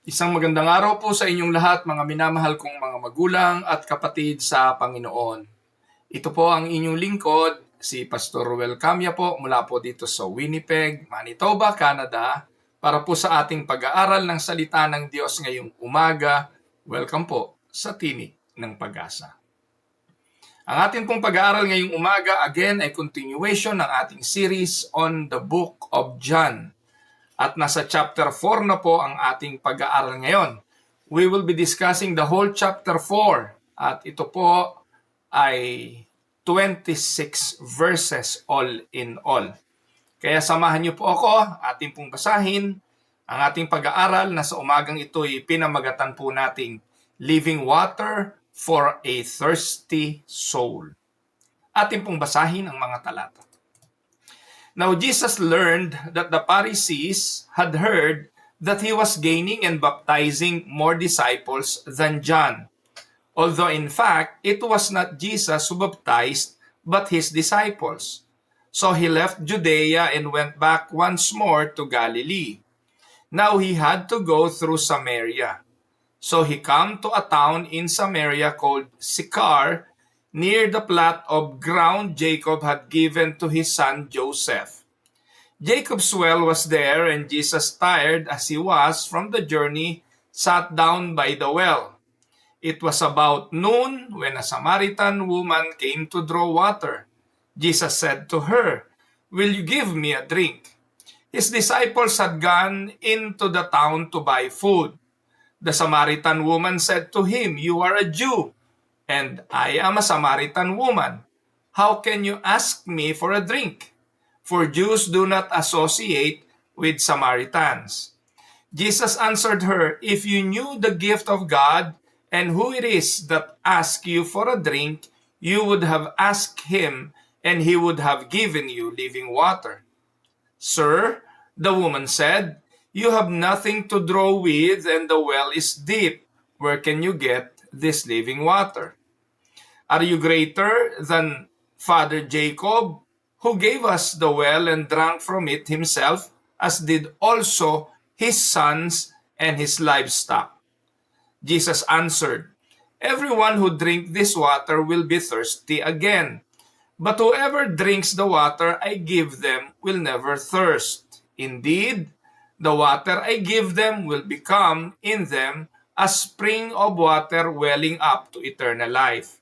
Isang magandang araw po sa inyong lahat, mga minamahal kong mga magulang at kapatid sa Panginoon. Ito po ang inyong lingkod, si Pastor Ruel Camya po mula po dito sa Winnipeg, Manitoba, Canada, para po sa ating pag-aaral ng salita ng Diyos ngayong umaga. Welcome po sa Tinig ng Pag-asa. Ang ating pong pag-aaral ngayong umaga, again, ay continuation ng ating series on the Book of John. At nasa chapter 4 na po ang ating pag-aaral ngayon. We will be discussing the whole chapter 4. At ito po ay 26 verses all in all. Kaya samahan niyo po ako, ating pong basahin ang ating pag-aaral na sa umagang ito ay pinamagatan po nating Living Water for a Thirsty Soul. Ating pong basahin ang mga talata. Now Jesus learned that the Pharisees had heard that he was gaining and baptizing more disciples than John, although in fact it was not Jesus who baptized, but his disciples. So he left Judea and went back once more to Galilee. Now he had to go through Samaria. So he came to a town in Samaria called Sychar, near the plot of ground Jacob had given to his son Joseph. Jacob's well was there, and Jesus, tired as he was from the journey, sat down by the well. It was about noon when a Samaritan woman came to draw water. Jesus said to her, "Will you give me a drink?" His disciples had gone into the town to buy food. The Samaritan woman said to him, "You are a Jew, and I am a Samaritan woman. How can you ask me for a drink?" For Jews do not associate with Samaritans. Jesus answered her, "If you knew the gift of God and who it is that asks you for a drink, you would have asked him, and he would have given you living water." "Sir," the woman said, "you have nothing to draw with, and the well is deep. Where can you get this living water? Are you greater than Father Jacob, who gave us the well and drank from it himself, as did also his sons and his livestock?" Jesus answered, "Everyone who drinks this water will be thirsty again. But whoever drinks the water I give them will never thirst. Indeed, the water I give them will become in them a spring of water welling up to eternal life."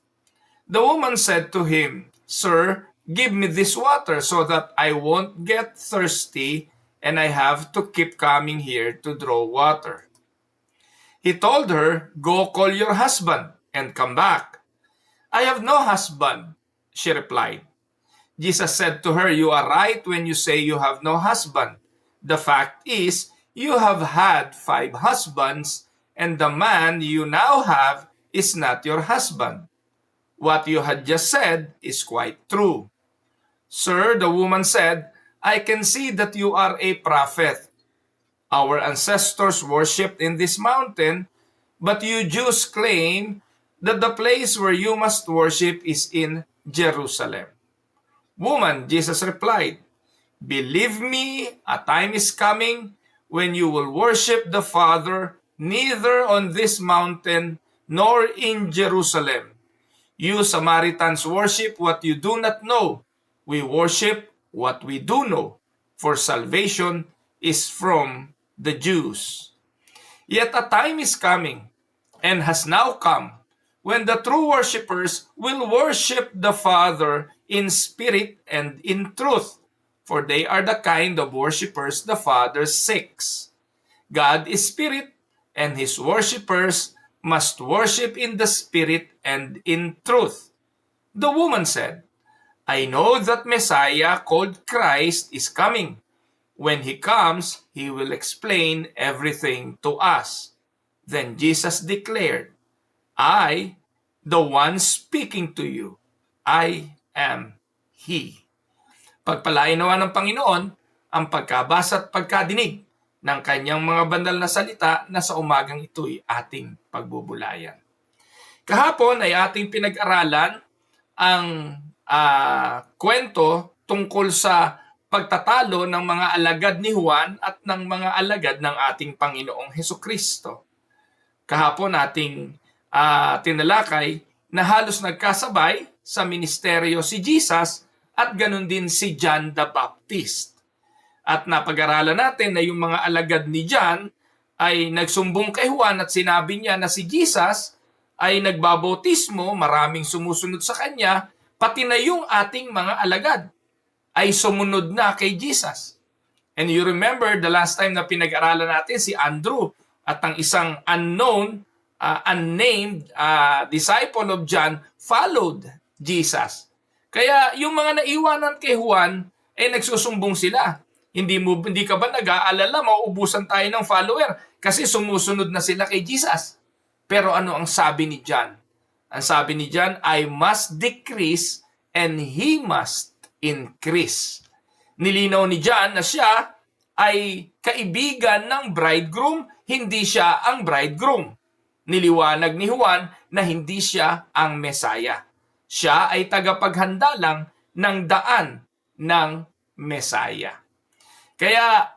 The woman said to him, "Sir, give me this water so that I won't get thirsty and I have to keep coming here to draw water." He told her, "Go call your husband and come back." "I have no husband," she replied. Jesus said to her, "You are right when you say you have no husband. The fact is, you have had 5 husbands, and the man you now have is not your husband. What you had just said is quite true." "Sir," the woman said, "I can see that you are a prophet. Our ancestors worshipped in this mountain, but you Jews claim that the place where you must worship is in Jerusalem." "Woman," Jesus replied, "believe me, a time is coming when you will worship the Father neither on this mountain nor in Jerusalem. You Samaritans worship what you do not know. We worship what we do know, for salvation is from the Jews. Yet a time is coming, and has now come, when the true worshippers will worship the Father in spirit and in truth, for they are the kind of worshippers the Father seeks. God is spirit, and his worshippers must worship in the spirit and in truth." The woman said, "I know that Messiah, called Christ, is coming. When he comes, he will explain everything to us." Then Jesus declared, "I, the one speaking to you, I am He." Pagpalain nawa ng Panginoon ang pagkabasa at pagkadinig ng kanyang mga banal na salita na sa umagang ito'y ating pagbubulayan. Kahapon ay ating pinag-aralan ang kwento tungkol sa pagtatalo ng mga alagad ni Juan at ng mga alagad ng ating Panginoong Hesukristo. Kahapon ating tinalakay na halos nagkasabay sa ministeryo si Jesus at ganun din si John the Baptist. At napag-aralan natin na yung mga alagad ni John ay nagsumbong kay Juan at sinabi niya na si Jesus ay nagbabautismo, maraming sumusunod sa kanya, pati na yung ating mga alagad ay sumunod na kay Jesus. And you remember the last time na pinag-aralan natin si Andrew at ang isang unknown, unnamed disciple of John followed Jesus. Kaya yung mga naiwanan kay Juan ay nagsusumbong sila. Hindi ka ba nag-aalala mauubusan tayo ng follower kasi sumusunod na sila kay Jesus? Pero ano ang sabi ni John? Ang sabi ni John, I must decrease and he must increase. Nilinaw ni John na siya ay kaibigan ng bridegroom, hindi siya ang bridegroom. Niliwanag ni Juan na hindi siya ang Mesaya. Siya ay tagapaghanda lang ng daan ng Mesaya. Kaya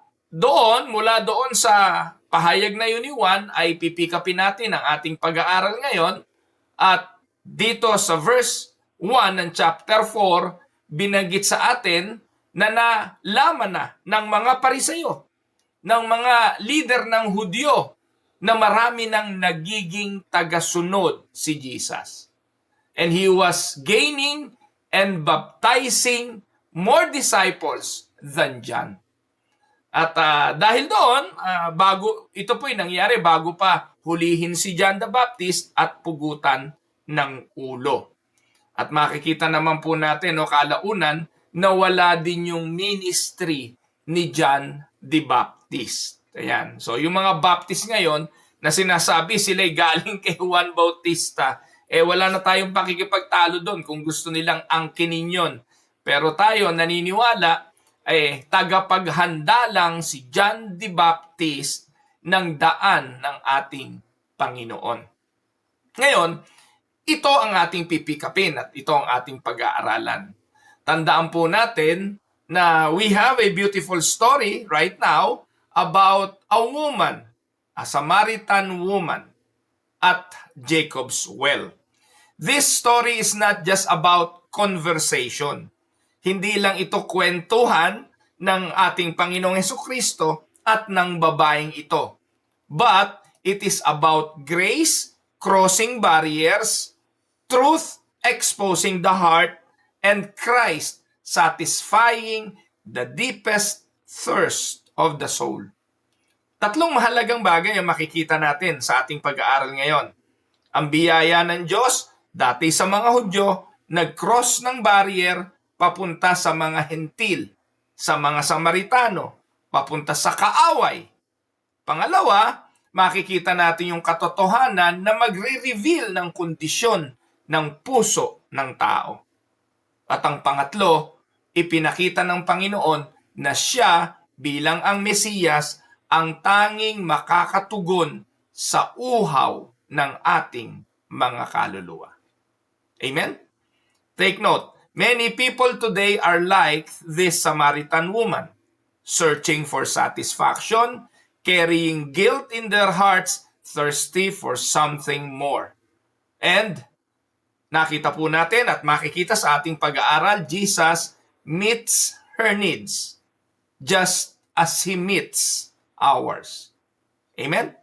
mula doon sa pahayag na yun ni Juan ay pipikapin natin ang ating pag-aaral ngayon. At dito sa verse 1 ng chapter 4, binanggit sa atin na nalaman na ng mga Pariseyo, ng mga leader ng Hudyo, na marami nang nagiging tagasunod si Jesus. And he was gaining and baptizing more disciples than John. At dahil doon, ito po'y nangyari bago pa hulihin si John the Baptist at pugutan ng ulo. At makikita naman po natin, kalaunan, na wala din yung ministry ni John the Baptist. Ayan. So yung mga Baptist ngayon na sinasabi sila'y galing kay Juan Bautista, wala na tayong pakikipagtalo doon kung gusto nilang angkinin yun. Pero tayo naniniwala, tagapaghanda lang si John the Baptist ng daan ng ating Panginoon. Ngayon, ito ang ating pipikapin at ito ang ating pag-aaralan. Tandaan po natin na we have a beautiful story right now about a woman, a Samaritan woman, at Jacob's well. This story is not just about conversation. Hindi lang ito kwentuhan ng ating Panginoong Hesukristo at ng babaeng ito. But it is about grace, crossing barriers, truth, exposing the heart, and Christ satisfying the deepest thirst of the soul. Tatlong mahalagang bagay ang makikita natin sa ating pag-aaral ngayon. Ang biyaya ng Diyos, dati sa mga Hudyo, nag-cross ng barrier papunta sa mga Hentil, sa mga Samaritano, papunta sa kaaway. Pangalawa, makikita natin yung katotohanan na magre-reveal ng kondisyon ng puso ng tao. At ang pangatlo, ipinakita ng Panginoon na siya bilang ang Mesiyas ang tanging makakatugon sa uhaw ng ating mga kaluluwa. Amen? Take note. Many people today are like this Samaritan woman, searching for satisfaction, carrying guilt in their hearts, thirsty for something more. And nakita po natin at makikita sa ating pag-aaral, Jesus meets her needs just as He meets ours. Amen?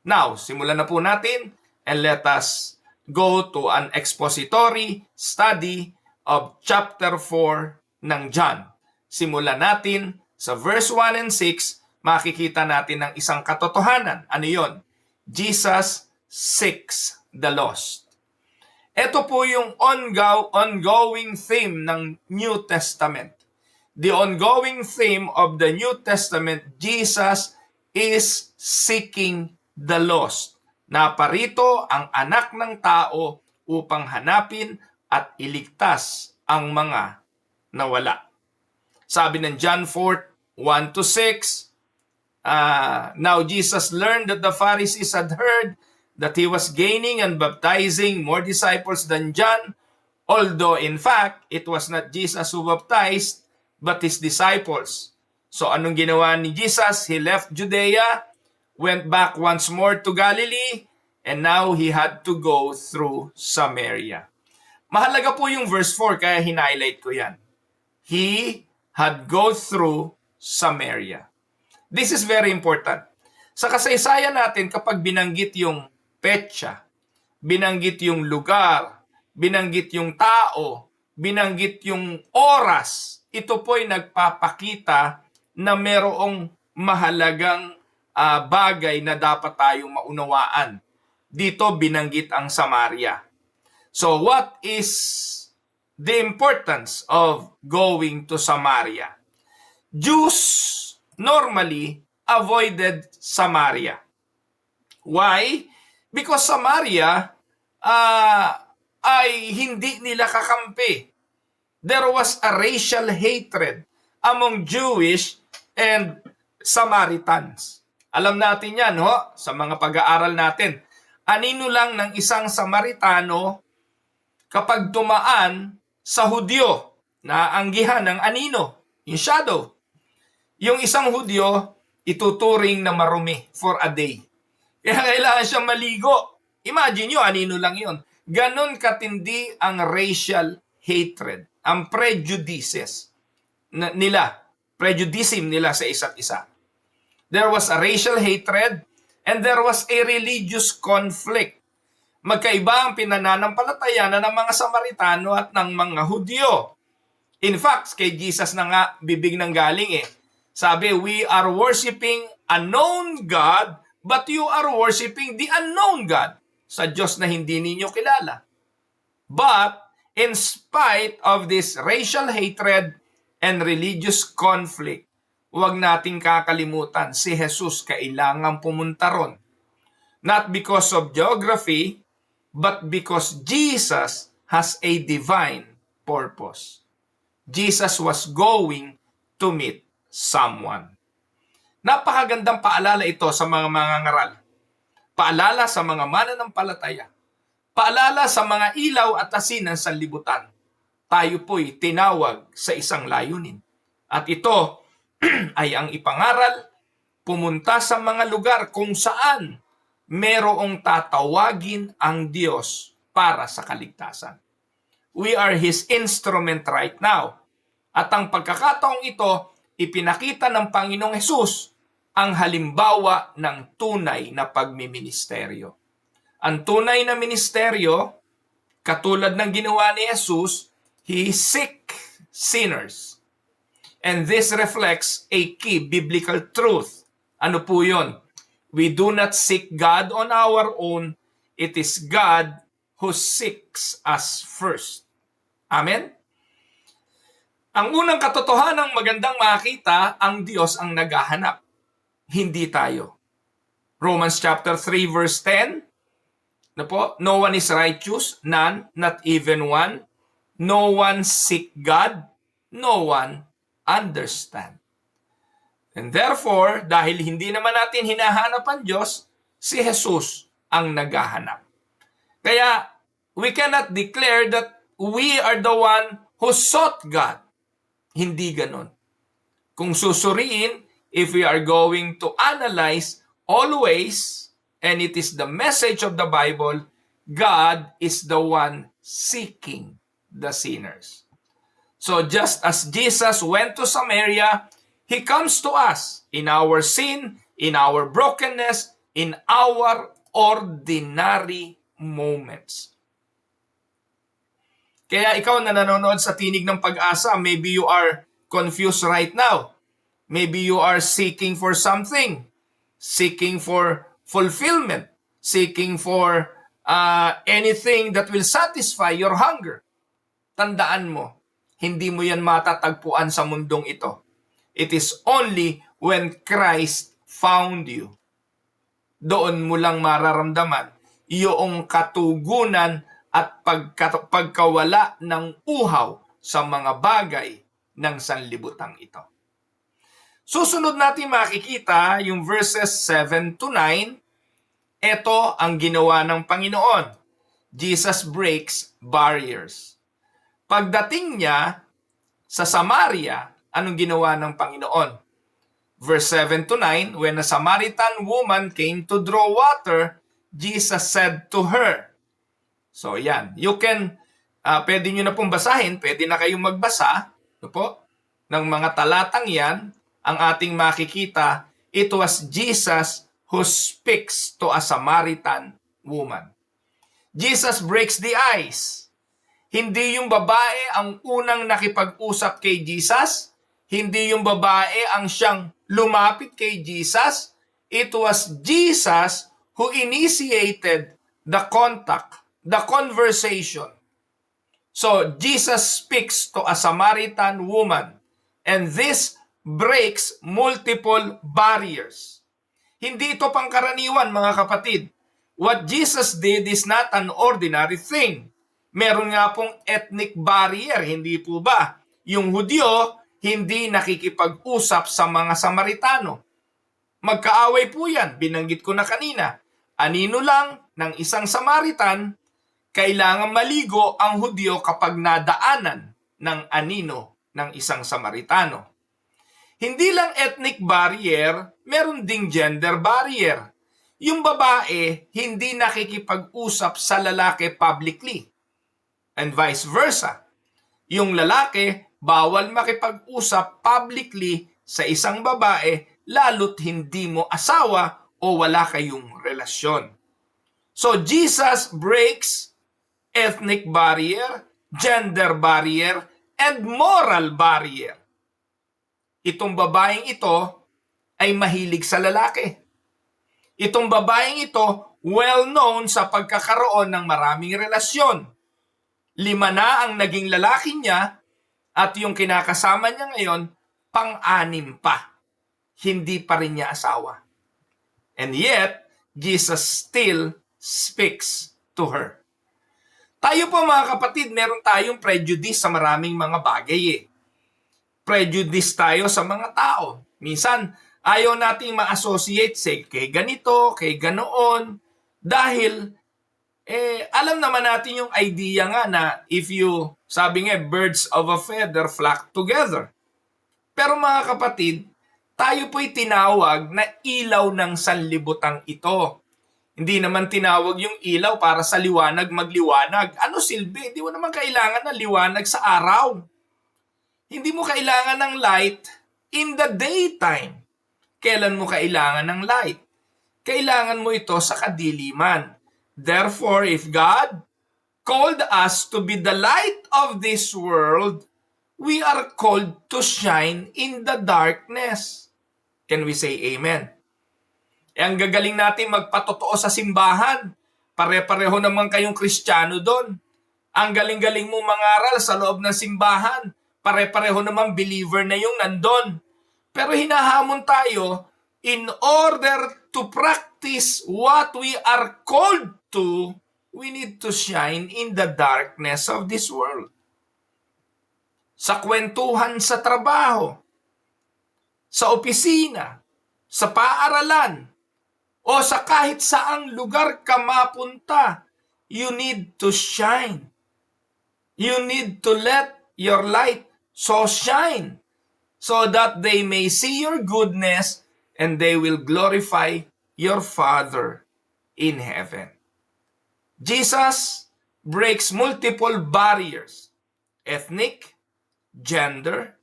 Now, simulan na po natin and let us go to an expository study of chapter 4 ng John. Simulan natin sa verse 1 and 6, makikita natin ng isang katotohanan. Ano yon? Jesus seeks the lost. Ito po yung ongoing theme ng New Testament. The ongoing theme of the New Testament, Jesus is seeking the lost. Naparito ang anak ng tao upang hanapin at iligtas ang mga nawala. Sabi ng John 4:1-6, now Jesus learned that the Pharisees had heard that he was gaining and baptizing more disciples than John, although in fact, it was not Jesus who baptized, but his disciples. So anong ginawa ni Jesus? He left Judea, went back once more to Galilee, and now he had to go through Samaria. Mahalaga po yung verse 4, kaya hinighlight ko yan. He had go through Samaria. This is very important. Sa kasaysayan natin, kapag binanggit yung petsa, binanggit yung lugar, binanggit yung tao, binanggit yung oras, ito po'y nagpapakita na merong mahalagang bagay na dapat tayong maunawaan. Dito binanggit ang Samaria. So what is the importance of going to Samaria? Jews normally avoided Samaria. Why? Because Samaria ay hindi nila kakampi. There was a racial hatred among Jewish and Samaritans. Alam natin yan, sa mga pag-aaral natin. Anino lang ng isang Samaritano kapag dumaan sa Hudyo na anggihan ng anino, yung shadow. Yung isang Hudyo, ituturing na marumi for a day. Kaya kailangan siyang maligo. Imagine nyo, anino lang yun. Ganon katindi ang racial hatred, ang prejudices nila, prejudicism nila sa isa't isa. There was a racial hatred and there was a religious conflict. Magkaiba ang pinananampalatayanan ng mga Samaritano at ng mga Hudyo. In fact, kay Jesus na nga bibig ng galing Sabi, we are worshiping a known God, but you are worshiping the unknown God, sa Diyos na hindi ninyo kilala. But, in spite of this racial hatred and religious conflict, huwag nating kakalimutan, si Jesus kailangang pumunta ron. Not because of geography, but because Jesus has a divine purpose. Jesus was going to meet someone. Napakagandang paalala ito sa mga mangangaral. Paalala sa mga mananampalataya. Paalala sa mga ilaw at asin ng sanlibutan. Tayo po'y tinawag sa isang layunin. At ito ay ang ipangaral, pumunta sa mga lugar kung saan merong tatawagin ang Diyos para sa kaligtasan. We are His instrument right now. At ang pagkakataong ito, ipinakita ng Panginoong Hesus ang halimbawa ng tunay na pagmiministeryo. Ang tunay na ministeryo, katulad ng ginawa ni Jesus, He seek sinners. And this reflects a key biblical truth. Ano po yun? We do not seek God on our own. It is God who seeks us first. Amen? Ang unang katotohanang magandang makita, ang Diyos ang naghahanap, hindi tayo. Romans chapter 3 verse 10, no one is righteous, none, not even one. No one seek God, no one understand. And therefore, dahil hindi naman natin hinahanap ang Diyos, si Jesus ang naghahanap. Kaya, we cannot declare that we are the one who sought God. Hindi ganon. Kung susuriin, if we are going to analyze always, and it is the message of the Bible, God is the one seeking the sinners. So just as Jesus went to Samaria, He comes to us in our sin, in our brokenness, in our ordinary moments. Kaya ikaw na nanonood sa Tinig ng Pag-asa, maybe you are confused right now. Maybe you are seeking for something, seeking for fulfillment, seeking for anything that will satisfy your hunger. Tandaan mo, hindi mo yan matatagpuan sa mundong ito. It is only when Christ found you. Doon mo lang mararamdaman iyong katugunan at pagkawala ng uhaw sa mga bagay ng sanlibutan ito. Susunod natin makikita yung verses 7 to 9. Ito ang ginawa ng Panginoon. Jesus breaks barriers. Pagdating niya sa Samaria, Anong ginawa ng Panginoon? Verse 7 to 9, when a Samaritan woman came to draw water, Jesus said to her. So yan, you can, pwede nyo na pong basahin, pwede na kayong magbasa, no po, ng mga talatang yan, ang ating makikita, it was Jesus who speaks to a Samaritan woman. Jesus breaks the ice. Hindi yung babae ang unang nakipag-usap kay Jesus. Hindi yung babae ang siyang lumapit kay Jesus. It was Jesus who initiated the contact, the conversation. So, Jesus speaks to a Samaritan woman. And this breaks multiple barriers. Hindi ito pangkaraniwan, mga kapatid. What Jesus did is not an ordinary thing. Meron nga pong ethnic barrier, hindi po ba? Yung Hudyo, hindi nakikipag-usap sa mga Samaritano. Magkaaway po yan, binanggit ko na kanina. Anino lang ng isang Samaritan, kailangan maligo ang Hudyo kapag nadaanan ng anino ng isang Samaritano. Hindi lang ethnic barrier, meron ding gender barrier. Yung babae, hindi nakikipag-usap sa lalaki publicly. And vice versa. Yung lalaki, bawal makipag-usap publicly sa isang babae, lalo't hindi mo asawa o wala kayong relasyon. So Jesus breaks ethnic barrier, gender barrier, and moral barrier. Itong babaeng ito ay mahilig sa lalaki. Itong babaeng ito well-known sa pagkakaroon ng maraming relasyon. 5 na ang naging lalaki niya at yung kinakasama niya ngayon, pang-6 pa. Hindi pa rin niya asawa. And yet, Jesus still speaks to her. Tayo po mga kapatid, meron tayong prejudice sa maraming mga bagay eh. Prejudice tayo sa mga tao. Minsan, ayaw nating ma-associate say, kay ganito, kay ganoon, dahil alam naman natin yung idea nga na if you, sabi nga, birds of a feather flock together. Pero mga kapatid, tayo po'y tinawag na ilaw ng sanlibutang ito. Hindi naman tinawag yung ilaw para sa liwanag magliwanag. Ano silbi? Hindi mo naman kailangan ng liwanag sa araw. Hindi mo kailangan ng light in the daytime. Kailan mo kailangan ng light? Kailangan mo ito sa kadiliman. Therefore, if God called us to be the light of this world, we are called to shine in the darkness. Can we say amen? Ang gagaling natin magpatotoo sa simbahan. Pare-pareho naman kayong Kristiyano doon. Ang galing-galing mo mangaral sa loob ng simbahan. Pare-pareho naman believer na yung nandun. Pero hinahamon tayo, in order to practice what we are called to, we need to shine in the darkness of this world. Sa kwentuhan sa trabaho, sa opisina, sa paaralan, o sa kahit saang lugar ka mapunta, you need to shine. You need to let your light so shine so that they may see your goodness and they will glorify your Father in heaven. Jesus breaks multiple barriers, ethnic, gender,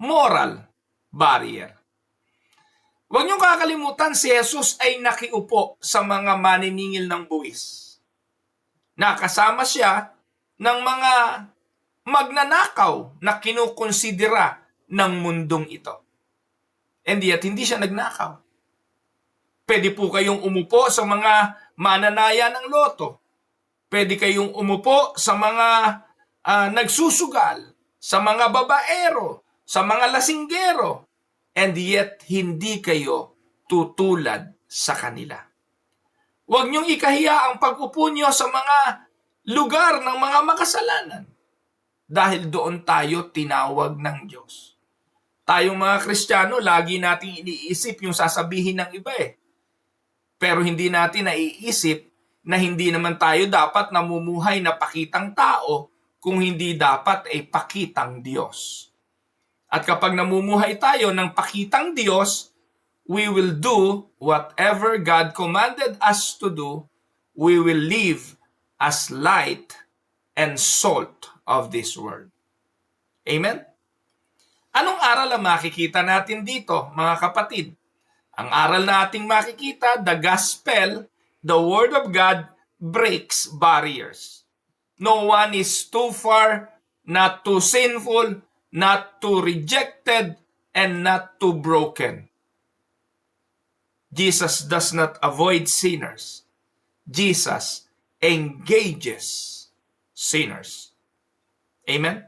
moral barrier. Huwag niyong kakalimutan, si Jesus ay nakiupo sa mga maniningil ng buwis. Nakasama siya ng mga magnanakaw na kinukonsidera ng mundong ito. And yet, hindi siya nagnakaw. Pwede po kayong umupo sa mga mananaya ng loto. Pwede kayong umupo sa mga nagsusugal, sa mga babaero, sa mga lasinggero. And yet, hindi kayo tutulad sa kanila. Huwag niyong ikahiya ang pag-upo niyo sa mga lugar ng mga makasalanan. Dahil doon tayo tinawag ng Diyos. Tayong mga Kristiyano, lagi nating iniisip yung sasabihin ng iba eh. Pero hindi natin naiisip na hindi naman tayo dapat namumuhay na pakitang tao kung hindi dapat ay pakitang Diyos. At kapag namumuhay tayo ng pakitang Diyos, we will do whatever God commanded us to do. We will live as light and salt of this world. Amen? Anong aral ang makikita natin dito, mga kapatid? Ang aral na ating makikita, the gospel, the word of God, breaks barriers. No one is too far, not too sinful, not too rejected, and not too broken. Jesus does not avoid sinners. Jesus engages sinners. Amen?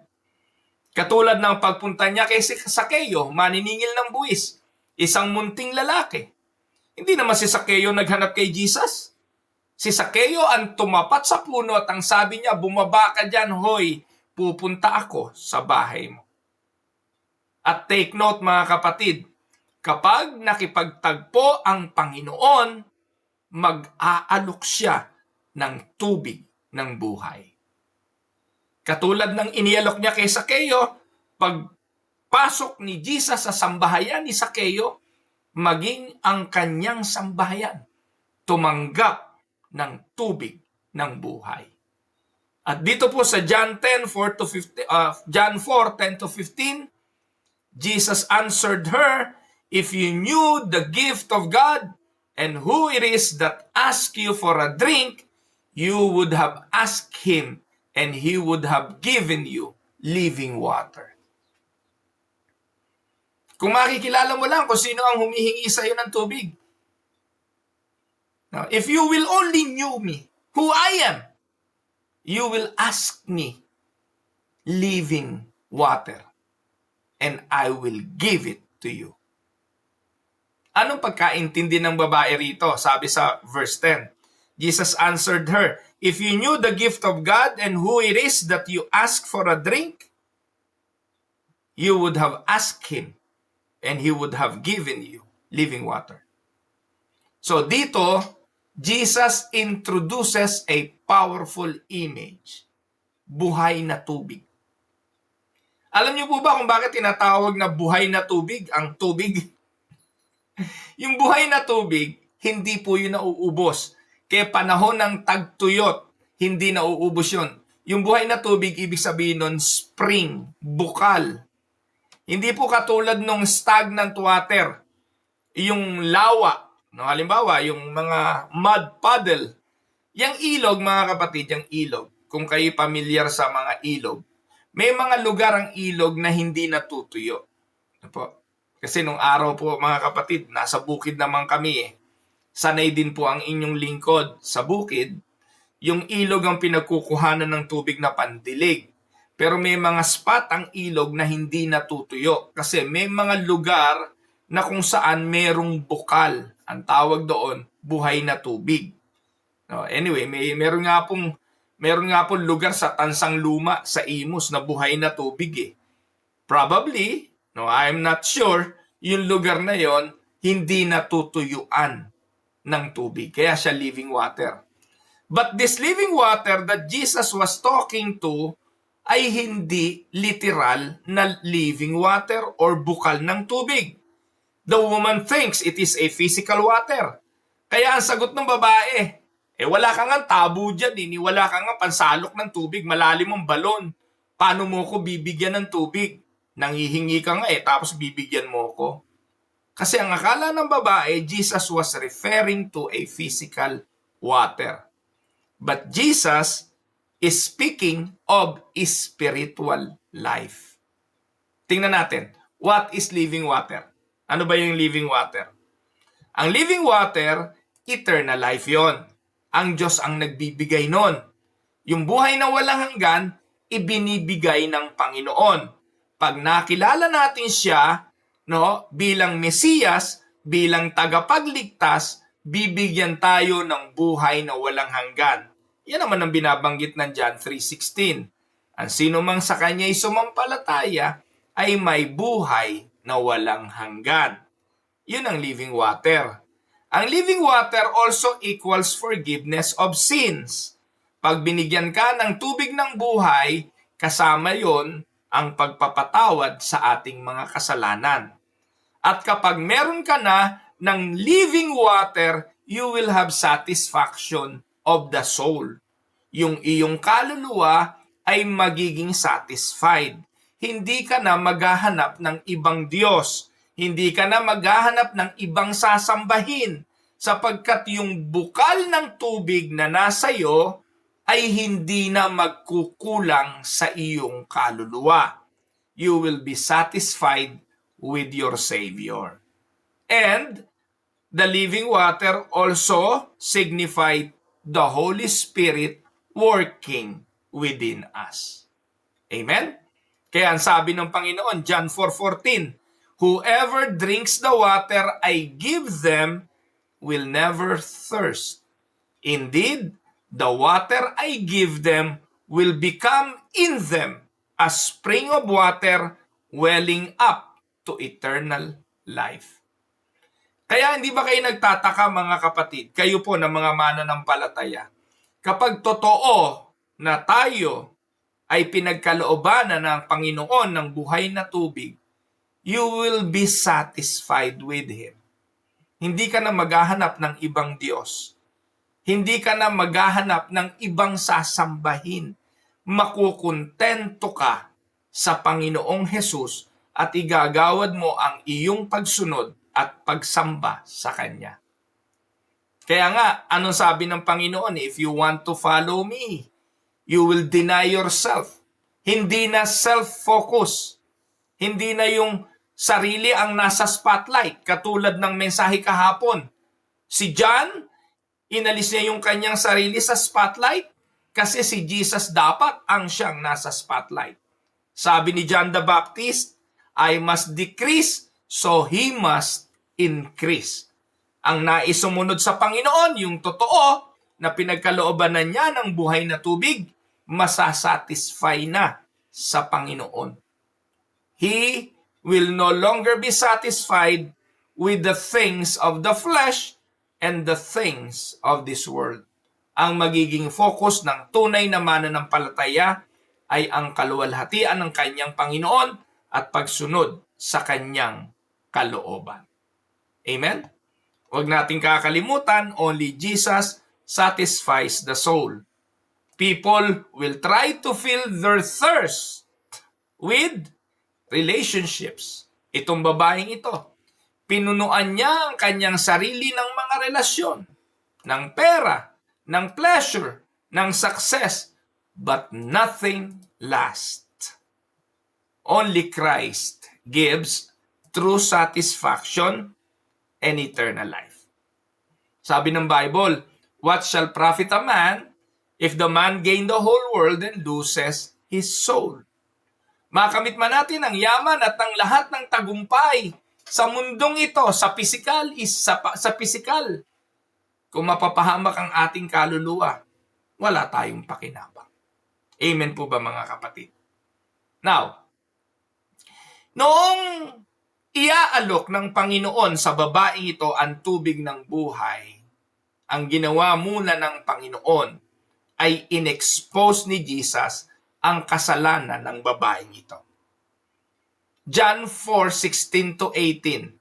Katulad ng pagpunta niya kay Sakeo, maniningil ng buwis, isang munting lalaki. Hindi naman si Sakeo naghanap kay Jesus. Si Sakeo ang tumapat sa puno at ang sabi niya, bumaba ka dyan, hoy, pupunta ako sa bahay mo. At take note mga kapatid, kapag nakipagtagpo ang Panginoon, mag-aalok siya ng tubig ng buhay. Katulad ng inialok niya kay Sakeo, pagpasok ni Jesus sa sambahayan ni Sakeo, maging ang kanyang sambahayan tumanggap ng tubig ng buhay. At dito po sa John 4:10-15, Jesus answered her, "If you knew the gift of God and who it is that asks you for a drink, you would have asked him and he would have given you living water." Kung makikilala mo lang kung sino ang humihingi sa iyo ng tubig. Now, if you will only knew me, who I am, you will ask me living water and I will give it to you. Anong pagkaintindi ng babae rito? Sabi sa verse 10, Jesus answered her, "If you knew the gift of God and who it is that you ask for a drink, you would have asked him and he would have given you living water." So dito, Jesus introduces a powerful image. Buhay na tubig. Alam niyo po ba kung bakit tinatawag na buhay na tubig ang tubig? Yung buhay na tubig, hindi po yun nauubos. Kaya panahon ng tagtuyot, hindi nauubos yun. Yung buhay na tubig, ibig sabihin nun, spring, bukal. Hindi po katulad nung stagnant water. Yung lawa, no, halimbawa, yung mga mud puddle. Yung ilog, mga kapatid, yung ilog, kung kayo pamilyar sa mga ilog, may mga lugar ang ilog na hindi natutuyo. Ano po? Kasi nung araw po, mga kapatid, nasa bukid naman kami eh. Sanay din po ang inyong lingkod sa bukid. Yung ilog ang pinagkukuhanan ng tubig na pandilig. Pero may mga spot ang ilog na hindi natutuyo. Kasi may mga lugar na kung saan merong bukal. Ang tawag doon, buhay na tubig. No, anyway, meron nga pong lugar sa Tansang Luma, sa Imus, na buhay na tubig eh. Probably, no, I'm not sure, yung lugar na yon hindi natutuyuan ng tubig. Kaya siya living water. But this living water that Jesus was talking to ay hindi literal na living water or bukal ng tubig. The woman thinks it is a physical water. Kaya ang sagot ng babae, wala kang nga tabo dyan, wala kang nga pansalok ng tubig, malalim ang balon. Paano mo ko bibigyan ng tubig? Nanghihingi ka nga tapos bibigyan mo ko. Kasi ang akala ng babae, Jesus was referring to a physical water. But Jesus is speaking of spiritual life. Tingnan natin, what is living water? Ano ba yung living water? Ang living water, eternal life yon. Ang Diyos ang nagbibigay nun. Yung buhay na walang hanggan, ibinibigay ng Panginoon. Pag nakilala natin siya, no, bilang Mesiyas, bilang tagapagligtas, bibigyan tayo ng buhay na walang hanggan. Yan naman ang binabanggit ng John 3:16. Ang sino mang sa kanya'y sumampalataya ay may buhay na walang hanggan. Yun ang living water. Ang living water also equals forgiveness of sins. Pag binigyan ka ng tubig ng buhay, kasama yon ang pagpapatawad sa ating mga kasalanan. At kapag meron ka na ng living water, you will have satisfaction of the soul. Yung iyong kaluluwa ay magiging satisfied. Hindi ka na maghahanap ng ibang Diyos. Hindi ka na maghahanap ng ibang sasambahin sapagkat yung bukal ng tubig na nasa iyo ay hindi na magkukulang sa iyong kaluluwa. You will be satisfied with your Savior. And the living water also signified the Holy Spirit working within us. Amen? Kaya ang sabi ng Panginoon, John 4:14, whoever drinks the water I give them will never thirst. Indeed, the water I give them will become in them a spring of water welling up to eternal life. Kaya hindi ba kayo nagtataka mga kapatid, kayo po na mga mananampalataya, kapag totoo na tayo ay pinagkaloobanan ng Panginoon ng buhay na tubig, you will be satisfied with Him. Hindi ka na maghahanap ng ibang Diyos. Hindi ka na maghahanap ng ibang sasambahin. Makukontento ka sa Panginoong Hesus at igagawad mo ang iyong pagsunod at pagsamba sa Kanya. Kaya nga, anong sabi ng Panginoon? If you want to follow me, you will deny yourself. Hindi na self-focus. Hindi na yung sarili ang nasa spotlight, katulad ng mensahe kahapon. Si John, inalis niya yung kanyang sarili sa spotlight kasi si Jesus dapat ang siyang nasa spotlight. Sabi ni John the Baptist, I must decrease, so He must increase. Ang nais sumunod sa Panginoon, yung totoo na pinagkaloobanan niya ng buhay na tubig, masasatisfy na sa Panginoon. He will no longer be satisfied with the things of the flesh and the things of this world. Ang magiging focus ng tunay na mananampalataya ay ang kaluwalhatian ng kanyang Panginoon at pagsunod sa kanyang kalooban. Amen? Huwag nating kakalimutan, only Jesus satisfies the soul. People will try to fill their thirst with relationships. Itong babaeng ito, pinunuan niya ang kanyang sarili ng mga relasyon, ng pera, ng pleasure, ng success, but nothing lasts. Only Christ gives true satisfaction and eternal life. Sabi ng Bible, what shall profit a man if the man gain the whole world and loses his soul? Makamit man natin ang yaman at ang lahat ng tagumpay sa mundong ito, sa pisikal, sa pisikal. Kung mapapahamak ang ating kaluluwa, wala tayong pakinabang. Amen po ba mga kapatid? Now, noong iaalok ng Panginoon sa babaeng ito ang tubig ng buhay, ang ginawa muna ng Panginoon ay inexpose ni Jesus ang kasalanan ng babaeng ito. John 4:16-18.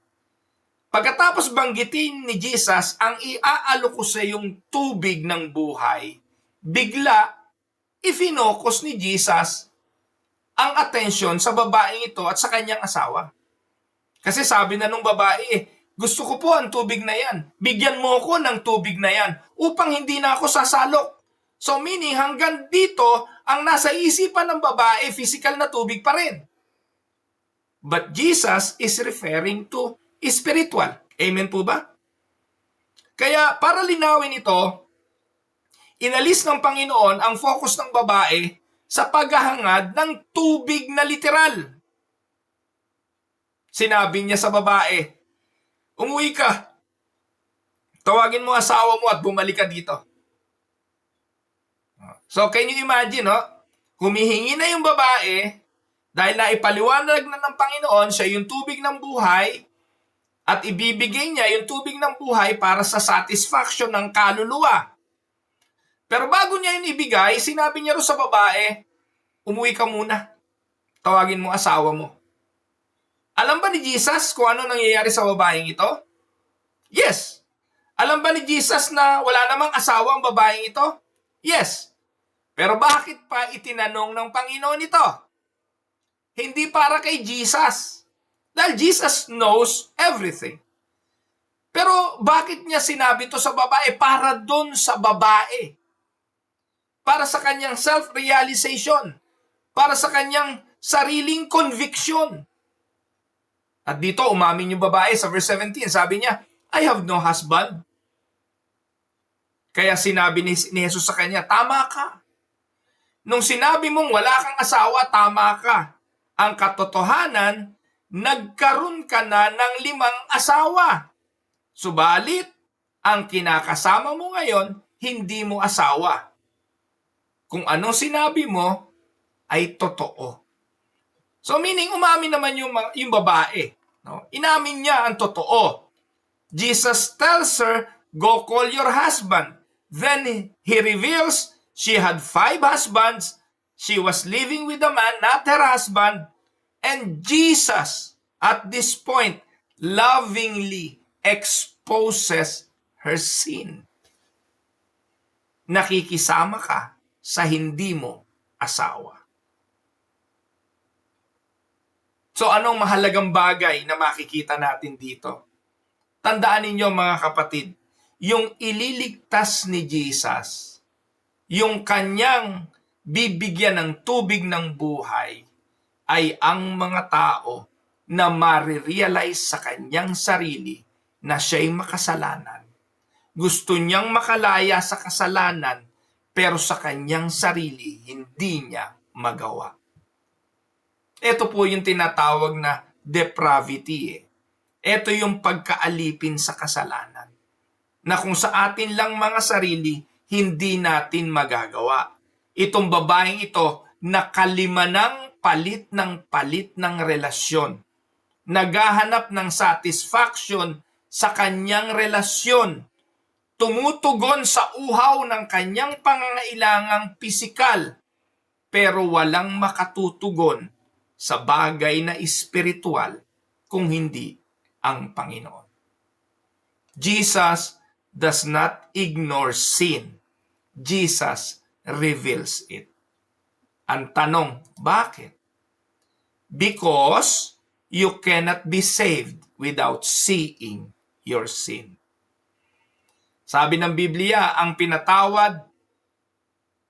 Pagkatapos banggitin ni Jesus ang iaalok ko sa yung tubig ng buhay, bigla ifinocus ni Jesus ang atensyon sa babaeng ito at sa kanyang asawa. Kasi sabi na nung babae, gusto ko po ang tubig na yan. Bigyan mo ko ng tubig na yan upang hindi na ako sasalok. So meaning hanggang dito, ang nasa isipan ng babae, physical na tubig pa rin. But Jesus is referring to spiritual. Amen po ba? Kaya para linawin ito, inalis ng Panginoon ang focus ng babae sa paghahangad ng tubig na literal. Sinabi niya sa babae, umuwi ka. Tawagin mo asawa mo at bumalik ka dito. So can you imagine, no? Humihingi na yung babae dahil naipaliwanag na ng Panginoon siya yung tubig ng buhay at ibibigay niya yung tubig ng buhay para sa satisfaction ng kaluluwa. Pero bago niya yun ibigay, sinabi niya rin sa babae, umuwi ka muna. tawagin mo asawa mo. Alam ba ni Jesus kung ano nangyayari sa babaeng ito? Yes. Alam ba ni Jesus na wala namang asawa ang babaeng ito? Yes. Pero bakit pa itinanong ng Panginoon ito? Hindi para kay Jesus. Dahil Jesus knows everything. Pero bakit niya sinabi ito sa babae? Para doon sa babae. Para sa kanyang self-realization. Para sa kanyang sariling conviction. At dito, umamin yung babae sa verse 17. Sabi niya, I have no husband. Kaya sinabi ni Jesus sa kanya, tama ka. Nung sinabi mong wala kang asawa, tama ka. Ang katotohanan, nagkaroon ka na ng 5 asawa. Subalit, ang kinakasama mo ngayon, hindi mo asawa. Kung anong sinabi mo, ay totoo. So meaning, umamin naman yung babae. No? Inamin niya ang totoo. Jesus tells her, go call your husband. Then he reveals she had 5 husbands. She was living with a man, not her husband. And Jesus, at this point, lovingly exposes her sin. Nakikisama ka sa hindi mo asawa. So anong mahalagang bagay na makikita natin dito? Tandaan ninyo mga kapatid, yung ililigtas ni Jesus, yung kanyang bibigyan ng tubig ng buhay, ay ang mga tao na marirealize sa kanyang sarili na siya'y makasalanan. Gusto niyang makalaya sa kasalanan, pero sa kanyang sarili, hindi niya magawa. Ito po yung tinatawag na depravity. Ito yung pagkaalipin sa kasalanan. Na kung sa atin lang mga sarili, hindi natin magagawa. Itong babaeng ito, nakalima ng palit ng relasyon. Naghahanap ng satisfaction sa kanyang relasyon. Tumutugon sa uhaw ng kanyang pangangailangang pisikal, pero walang makatutugon sa bagay na espiritual kung hindi ang Panginoon. Jesus does not ignore sin. Jesus reveals it. Ang tanong, bakit? Because you cannot be saved without seeing your sin. Sabi ng Biblia, ang pinatawad,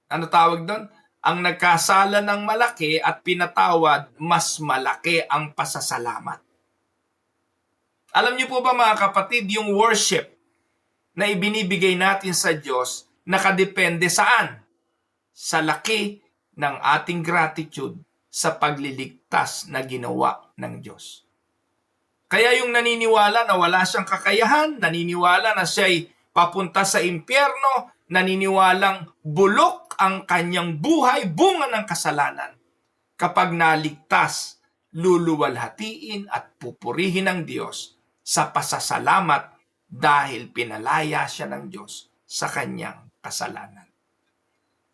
ano tawag doon? Ang nagkasala ng malaki at pinatawad, mas malaki ang pasasalamat. Alam niyo po ba mga kapatid, yung worship na ibinibigay natin sa Diyos, nakadepende saan? Sa laki ng ating gratitude sa pagliligtas na ginawa ng Diyos. Kaya yung naniniwala na wala siyang kakayahan, naniniwala na siya'y papunta sa impyerno, naniniwalang bulok ang kanyang buhay, bunga ng kasalanan. Kapag naligtas, luluwalhatiin at pupurihin ng Diyos sa pasasalamat dahil pinalaya siya ng Diyos sa kanyang kasalanan.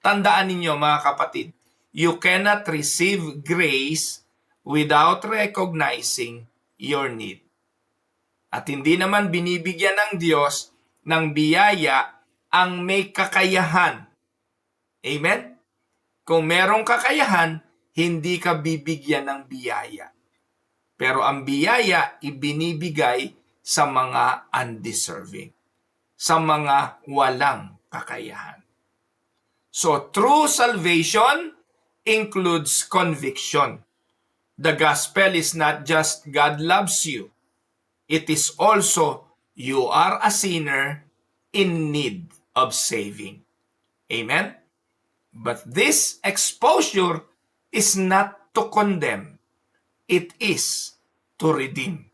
Tandaan ninyo mga kapatid, you cannot receive grace without recognizing your need. At hindi naman binibigyan ng Diyos ng biyaya ang may kakayahan. Amen? Kung merong kakayahan, hindi ka bibigyan ng biyaya. Pero ang biyaya ibinibigay sa mga undeserving, sa mga walang kakayahan. So, true salvation includes conviction. The gospel is not just God loves you. It is also you are a sinner in need of saving. Amen? But this exposure is not to condemn. It is to redeem.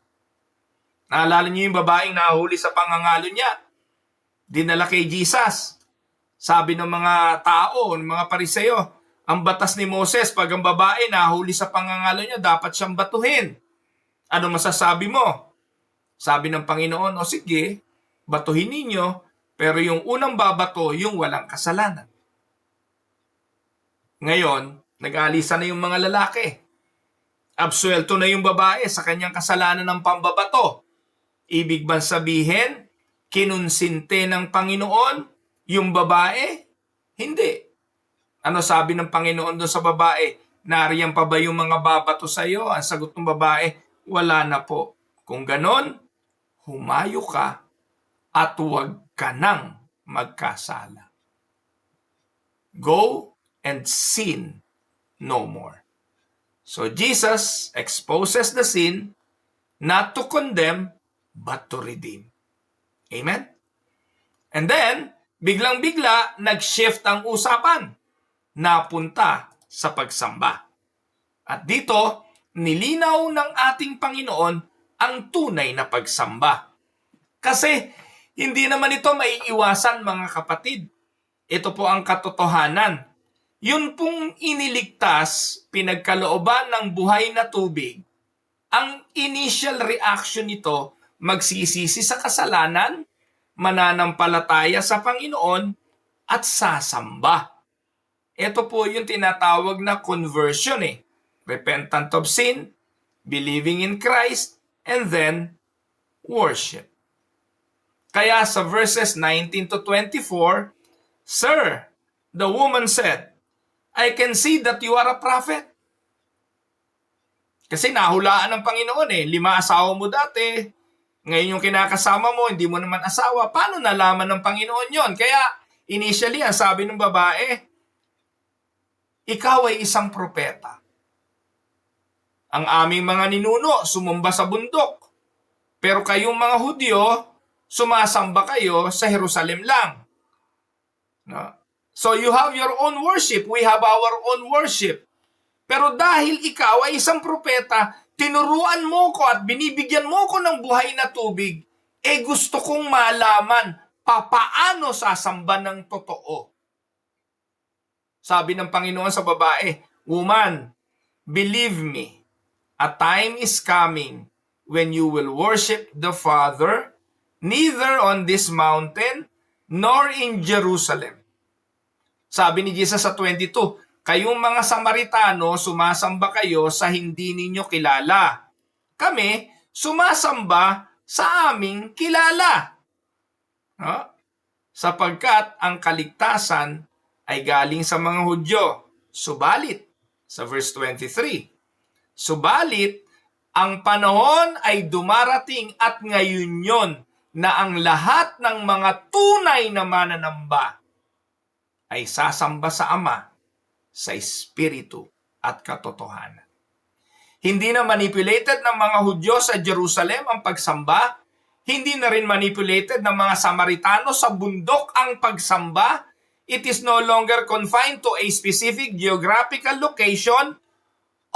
Naalala niyo yung babaeng nahuli sa pangangalo niya? Dinala kay Jesus. Sabi ng mga tao, ng mga Pariseo, ang batas ni Moses, pag ang babae nahuli sa pangangalo niya, dapat siyang batuhin. Ano masasabi mo? Sabi ng Panginoon, o sige, batuhin ninyo, pero yung unang babato, yung walang kasalanan. Ngayon, nag-aalisa na yung mga lalaki. Absuelto na yung babae sa kanyang kasalanan ng pambabato. Ibig bang sabihin, kinunsinte ng Panginoon yung babae? Hindi. Ano sabi ng Panginoon doon sa babae? Nariyan pa ba yung mga babato sa iyo? Ang sagot ng babae, wala na po. Kung ganon, humayo ka at huwag ka nang magkasala. Go and sin no more. So Jesus exposes the sin not to condemn but to redeem. Amen? And then, biglang-bigla, nag-shift ang usapan. Napunta sa pagsamba. At dito, nilinaw ng ating Panginoon ang tunay na pagsamba. Kasi, hindi naman ito maiiwasan, mga kapatid. Ito po ang katotohanan. Yun pong iniligtas, pinagkalooban ng buhay na tubig, ang initial reaction nito, magsisisi sa kasalanan, mananampalataya sa Panginoon, at sasamba. Ito po yung tinatawag na conversion Repentant of sin, believing in Christ, and then worship. Kaya sa verses 19 to 24, Sir, the woman said, I can see that you are a prophet. Kasi nahulaan ng Panginoon 5 asawa mo dati. Ngayon yung kinakasama mo, hindi mo naman asawa. Paano nalaman ng Panginoon yon? Kaya initially, ang sabi ng babae, ikaw ay isang propeta. Ang aming mga ninuno, sumamba sa bundok. Pero kayong mga Hudyo, sumasamba kayo sa Jerusalem lang. No? So you have your own worship, we have our own worship. Pero dahil ikaw ay isang propeta, tinuruan mo ko at binibigyan mo ko ng buhay na tubig, gusto kong malaman papaano sasamba ng totoo. Sabi ng Panginoon sa babae, Woman, believe me, a time is coming when you will worship the Father, neither on this mountain, nor in Jerusalem. Sabi ni Jesus sa 22, kayong mga Samaritano, sumasamba kayo sa hindi ninyo kilala. Kami, sumasamba sa aming kilala. No? Sapagkat ang kaligtasan ay galing sa mga Hudyo. Subalit, sa verse 23, subalit, ang panahon ay dumarating at ngayon yon na ang lahat ng mga tunay na mananamba ay sasamba sa Ama sa Espiritu at katotohanan. Hindi na manipulated ng mga Hudyo sa Jerusalem ang pagsamba, hindi na rin manipulated ng mga Samaritano sa bundok ang pagsamba. It is no longer confined to a specific geographical location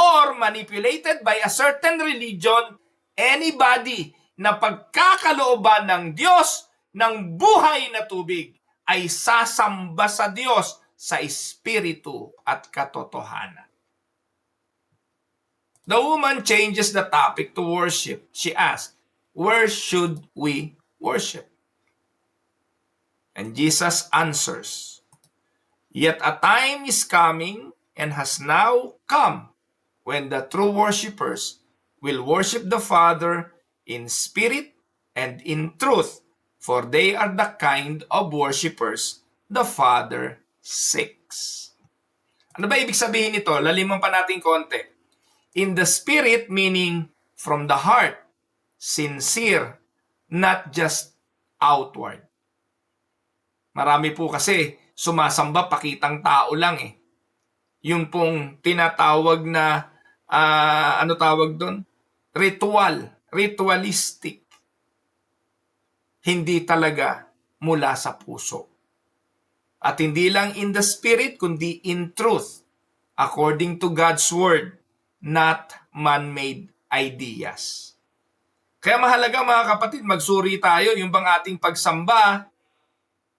or manipulated by a certain religion. Anybody na pagkakalooban ng Diyos ng buhay na tubig ay sasamba sa Diyos sa Espiritu at katotohanan. The woman changes the topic to worship. She asks, where should we worship? And Jesus answers, Yet a time is coming and has now come when the true worshipers will worship the Father in spirit and in truth, for they are the kind of worshipers the Father seeks. Ano ba ibig sabihin nito? Laliman pa natin konti. In the spirit, meaning from the heart, sincere, not just outward. Marami po kasi sumasamba pakitang tao lang Yung pong tinatawag na, ano tawag doon? Ritualistic. Hindi talaga mula sa puso. At hindi lang in the spirit, kundi in truth, according to God's word, not man-made ideas. Kaya mahalaga mga kapatid, magsuri tayo, yung bang ating pagsamba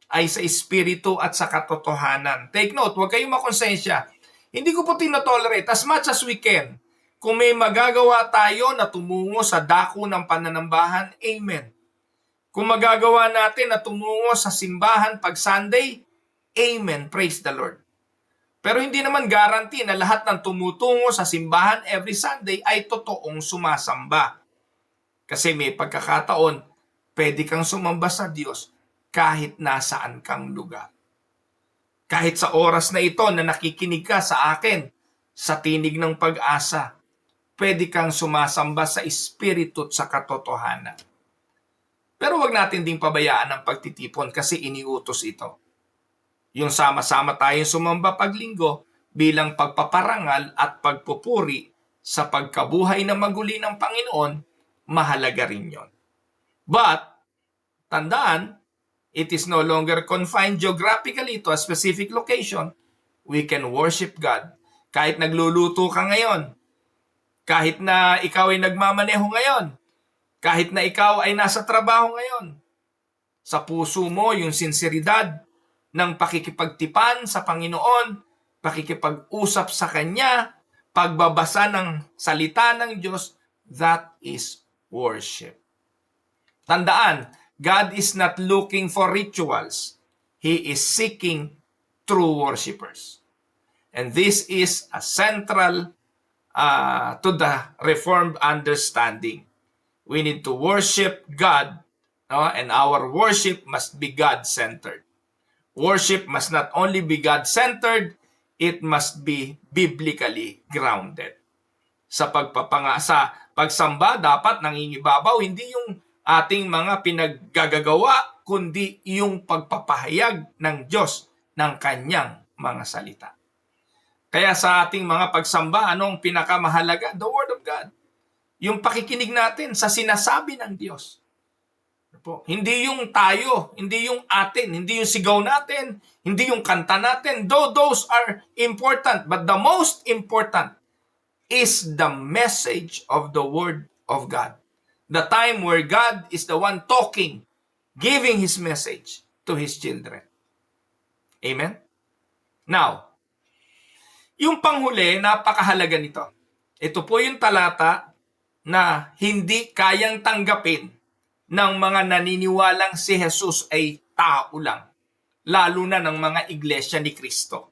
ay sa espiritu at sa katotohanan. Take note, huwag kayong makonsensya. Hindi ko po tinotolerate as much as we can. Kung may magagawa tayo na tumungo sa dako ng pananambahan, amen. Kung magagawa natin na tumungo sa simbahan pag Sunday, amen. Praise the Lord. Pero hindi naman guarantee na lahat ng tumutungo sa simbahan every Sunday ay totoong sumasamba. Kasi may pagkakataon, pwede kang sumamba sa Diyos kahit nasaan kang lugar. Kahit sa oras na ito na nakikinig ka sa akin, sa tinig ng pag-asa, pwede kang sumasamba sa espiritu at sa katotohanan. Pero wag natin ding pabayaan ang pagtitipon kasi iniutos ito. Yung sama-sama tayong sumamba paglinggo bilang pagpaparangal at pagpupuri sa pagkabuhay na maguli ng Panginoon, mahalaga rin yon. But, tandaan, it is no longer confined geographically to a specific location. We can worship God. Kahit nagluluto ka ngayon, kahit na ikaw ay nagmamaneho ngayon, kahit na ikaw ay nasa trabaho ngayon, sa puso mo yung sinseridad ng pakikipagtipan sa Panginoon, pakikipag-usap sa Kanya, pagbabasa ng salita ng Diyos, that is worship. Tandaan, God is not looking for rituals. He is seeking true worshipers. And this is a central to the Reformed understanding. We need to worship God, and our worship must be God-centered. Worship must not only be God-centered, it must be biblically grounded. Sa pagsamba, dapat nangingibabaw, hindi yung ating mga pinaggagawa, kundi yung pagpapahayag ng Diyos ng Kanyang mga salita. Kaya sa ating mga pagsamba, anong pinakamahalaga? The Word of God. Yung pakikinig natin sa sinasabi ng Diyos. Hindi yung tayo, hindi yung atin, hindi yung sigaw natin, hindi yung kanta natin. Though those are important, but the most important is the message of the Word of God. The time where God is the one talking, giving His message to His children. Amen? Now, yung panghuli, napakahalaga nito. Ito po yung talata na hindi kayang tanggapin ng mga naniniwalang si Jesus ay tao lang, lalo na ng mga iglesia ni Kristo.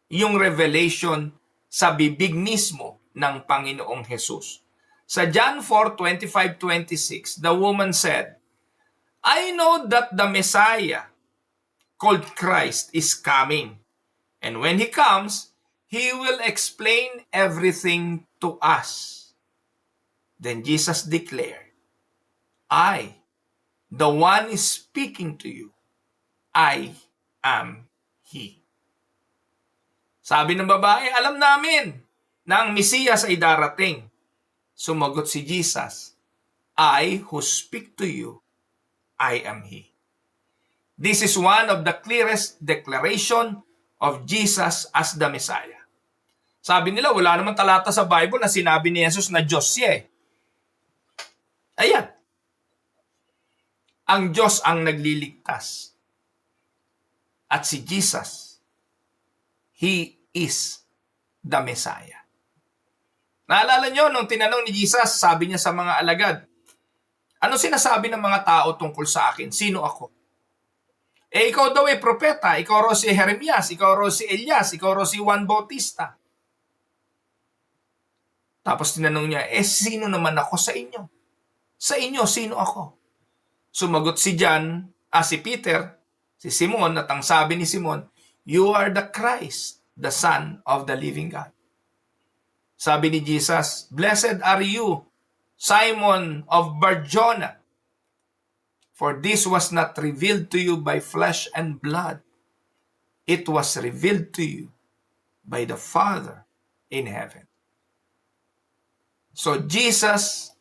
Yung revelation sa bibig mismo ng Panginoong Jesus. Sa John 4:25-26, the woman said, I know that the Messiah, called Christ, is coming. And when He comes, He will explain everything to us. Then Jesus declared, I, the one is speaking to you, I am He. Sabi ng babae, alam namin na ang Mesiyas ay darating. Sumagot si Jesus, I who speak to you, I am He. This is one of the clearest declaration of Jesus as the Messiah. Sabi nila, wala namang talata sa Bible na sinabi ni Jesus na Diyos siya. Ayan. Ang Diyos ang nagliligtas. At si Jesus, He is the Messiah. Naalala nyo, nung tinanong ni Jesus, sabi niya sa mga alagad, ano sinasabi ng mga tao tungkol sa akin? Sino ako? Ikaw daw ay propeta, ikaw raw si Jeremias, ikaw raw si Elias, ikaw raw si Juan Bautista. Tapos tinanong niya, sino naman ako sa inyo? Sa inyo, sino ako? Sumagot si si Peter, si Simon, at ang sabi ni Simon, you are the Christ, the Son of the living God. Sabi ni Jesus, blessed are you, Simon of Bar-Jonah, for this was not revealed to you by flesh and blood. It was revealed to you by the Father in heaven. So Jesus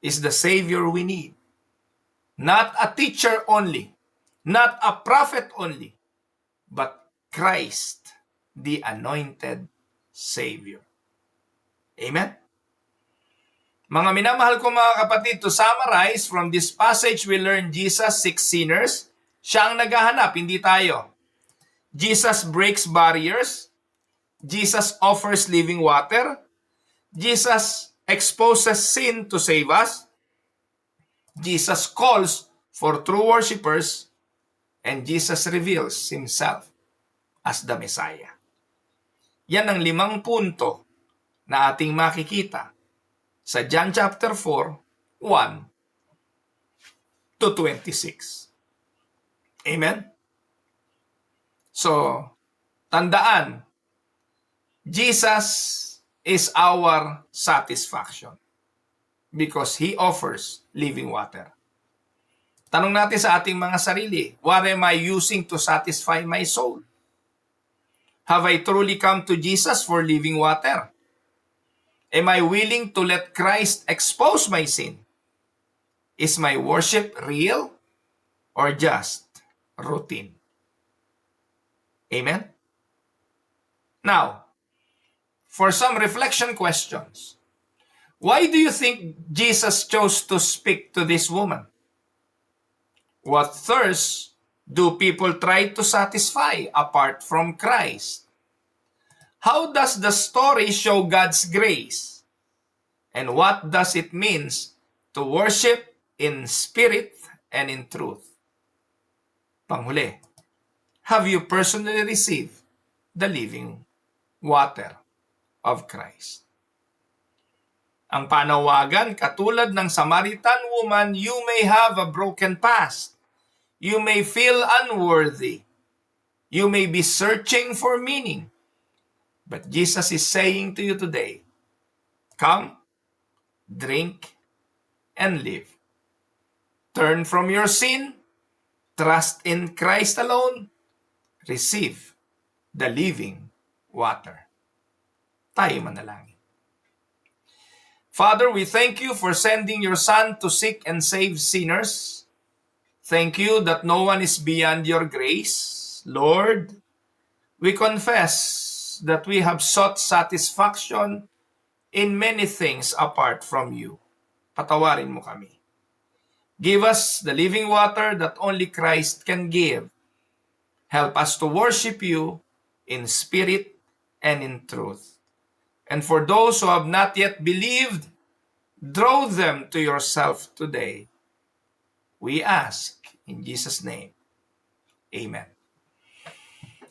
is the Savior we need. Not a teacher only, not a prophet only, but Christ, the anointed Savior. Amen? Mga minamahal ko mga kapatid, to summarize from this passage, we learn Jesus seeks sinners. Siya ang naghahanap, hindi tayo. Jesus breaks barriers. Jesus offers living water. Jesus exposes sin to save us. Jesus calls for true worshipers. And Jesus reveals Himself as the Messiah. Yan ang 5 punto na ating makikita sa John chapter 4, 1 to 26. Amen? So, tandaan, Jesus is our satisfaction because He offers living water. Tanong natin sa ating mga sarili, what am I using to satisfy my soul? Have I truly come to Jesus for living water? Am I willing to let Christ expose my sin? Is my worship real or just routine? Amen? Now, for some reflection questions, why do you think Jesus chose to speak to this woman? What thirst do people try to satisfy apart from Christ? How does the story show God's grace? And what does it mean to worship in spirit and in truth? Panghuli, have you personally received the living water of Christ? Ang panawagan, katulad ng Samaritan woman, you may have a broken past. You may feel unworthy. You may be searching for meaning. But Jesus is saying to you today, come, drink, and live. Turn from your sin, trust in Christ alone, receive the living water. Tayo manalangin. Father, we thank you for sending your Son to seek and save sinners. Thank you that no one is beyond your grace. Lord, we confess that we have sought satisfaction in many things apart from you. Patawarin mo kami. Give us the living water that only Christ can give. Help us to worship you in spirit and in truth. And for those who have not yet believed, draw them to yourself today. We ask in Jesus' name. Amen.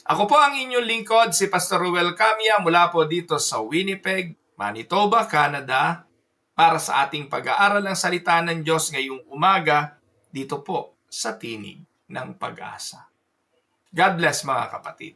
Ako po ang inyong lingkod, si Pastor Ruel Camia, mula po dito sa Winnipeg, Manitoba, Canada, para sa ating pag-aaral ng salita ng Diyos ngayong umaga, dito po sa Tinig ng Pag-asa. God bless mga kapatid.